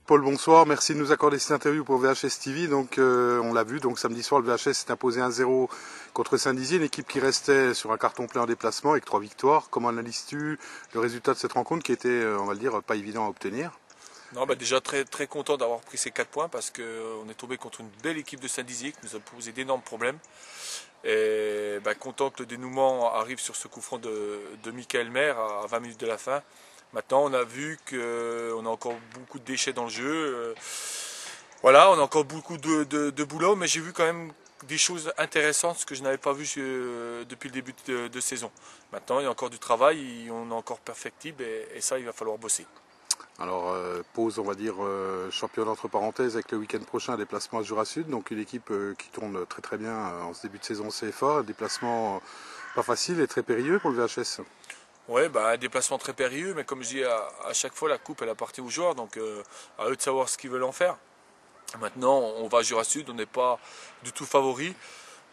Paul, bonsoir. Merci de nous accorder cette interview pour VHS TV. Donc, on l'a vu, donc samedi soir, le VHS s'est imposé 1-0 contre Saint-Dizier, une équipe qui restait sur un carton plein en déplacement avec 3 victoires. Comment analyses-tu le résultat de cette rencontre qui était, on va le dire, pas évident à obtenir? Non, déjà très content d'avoir pris ces 4 points parce qu'on est tombé contre une belle équipe de Saint-Dizier qui nous a posé d'énormes problèmes. Et content que le dénouement arrive sur ce coup franc de Michael Maire à 20 minutes de la fin. Maintenant, on a vu qu'on a encore beaucoup de déchets dans le jeu. Voilà, on a encore beaucoup de boulot, mais j'ai vu quand même des choses intéressantes, ce que je n'avais pas vu depuis le début de saison. Maintenant, il y a encore du travail, on est encore perfectible et ça, il va falloir bosser. Alors, pause, on va dire, championne entre parenthèses avec le week-end prochain, un déplacement à Jura Sud. Donc, une équipe qui tourne très bien en ce début de saison CFA. Un déplacement pas facile et très périlleux pour le VHS. Oui, un déplacement très périlleux, mais comme je dis, à chaque fois, la coupe, elle appartient aux joueurs. Donc, à eux de savoir ce qu'ils veulent en faire. Maintenant, on va à Jura Sud, on n'est pas du tout favori.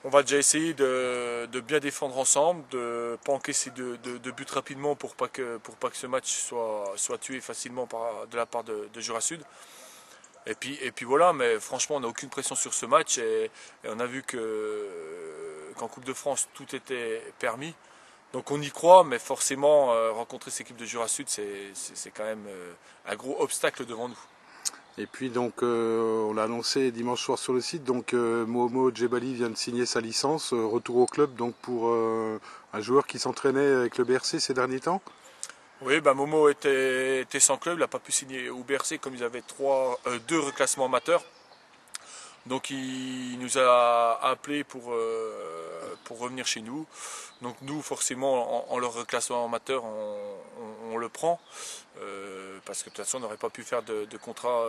On va déjà essayer de bien défendre ensemble, de ne pas encaisser de buts rapidement pour pas que ce match soit tué facilement de la part de Jura Sud. Et puis voilà, mais franchement, on n'a aucune pression sur ce match et on a vu qu'en Coupe de France, tout était permis. Donc on y croit, mais forcément, rencontrer cette équipe de Jura Sud, c'est quand même un gros obstacle devant nous. Et puis donc on l'a annoncé dimanche soir sur le site, donc Mohamed Djebali vient de signer sa licence, retour au club donc pour un joueur qui s'entraînait avec le BRC ces derniers temps. Oui, Momo était sans club, il n'a pas pu signer au BRC comme ils avaient deux reclassements amateurs. Donc il nous a appelé pour revenir chez nous. Donc nous forcément en leur reclassement amateur on le prend parce que de toute façon on n'aurait pas pu faire de contrat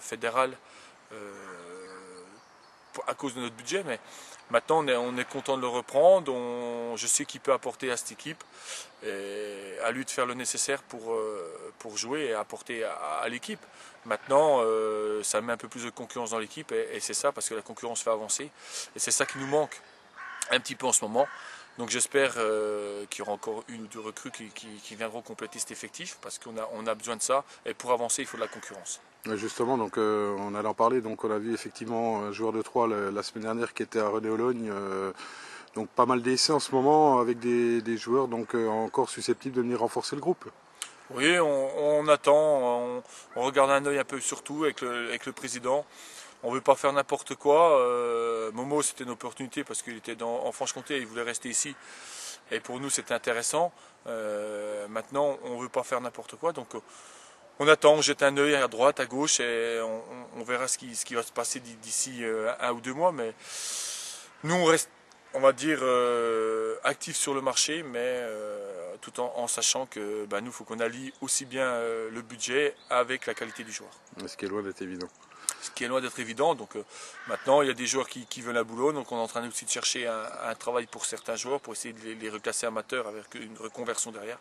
fédéral à cause de notre budget. Mais maintenant on est content de le reprendre. Je sais qu'il peut apporter à cette équipe. Et à lui de faire le nécessaire pour jouer et apporter à l'équipe. Maintenant, ça met un peu plus de concurrence dans l'équipe et c'est ça parce que la concurrence fait avancer. Et c'est ça qui nous manque un petit peu en ce moment. Donc j'espère qu'il y aura encore une ou deux recrues qui viendront compléter cet effectif parce qu'on a besoin de ça. Et pour avancer, il faut de la concurrence. Justement, donc on allait en parler. Donc on a vu effectivement un joueur de Troyes la semaine dernière qui était à René-Ologne. Donc pas mal d'essais en ce moment avec des joueurs donc encore susceptibles de venir renforcer le groupe. Oui, on attend, on regarde un œil un peu surtout avec le président. On ne veut pas faire n'importe quoi. Momo, c'était une opportunité parce qu'il était en Franche-Comté, il voulait rester ici. Et pour nous, c'était intéressant. Maintenant, on ne veut pas faire n'importe quoi. Donc, on attend, on jette un œil à droite, à gauche et on verra ce qui va se passer d'ici 1 ou 2 mois. Mais nous, on reste, on va dire, actifs sur le marché, mais tout en sachant que nous, il faut qu'on allie aussi bien le budget avec la qualité du joueur. Ce qui est loin d'être évident. Ce qui est loin d'être évident. Donc maintenant, il y a des joueurs qui veulent un boulot. Donc on est en train aussi de chercher un travail pour certains joueurs, pour essayer de les reclasser amateurs avec une reconversion derrière.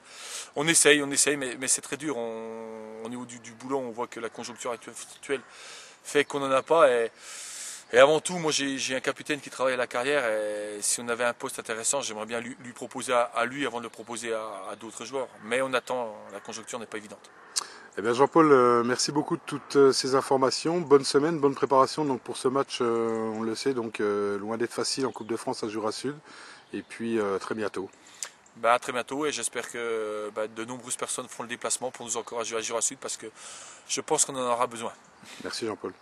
On essaye, mais c'est très dur. Au niveau du boulot, on voit que la conjoncture actuelle fait qu'on n'en a pas. Et avant tout, moi j'ai un capitaine qui travaille à la carrière et si on avait un poste intéressant, j'aimerais bien lui proposer à lui avant de le proposer à d'autres joueurs. Mais on attend, la conjoncture n'est pas évidente. Eh bien Jean-Paul, merci beaucoup de toutes ces informations. Bonne semaine, bonne préparation donc pour ce match, on le sait, donc loin d'être facile en Coupe de France à Jura Sud. Et puis très bientôt. À très bientôt et j'espère que de nombreuses personnes feront le déplacement pour nous encourager à Jura Sud parce que je pense qu'on en aura besoin. Merci Jean-Paul.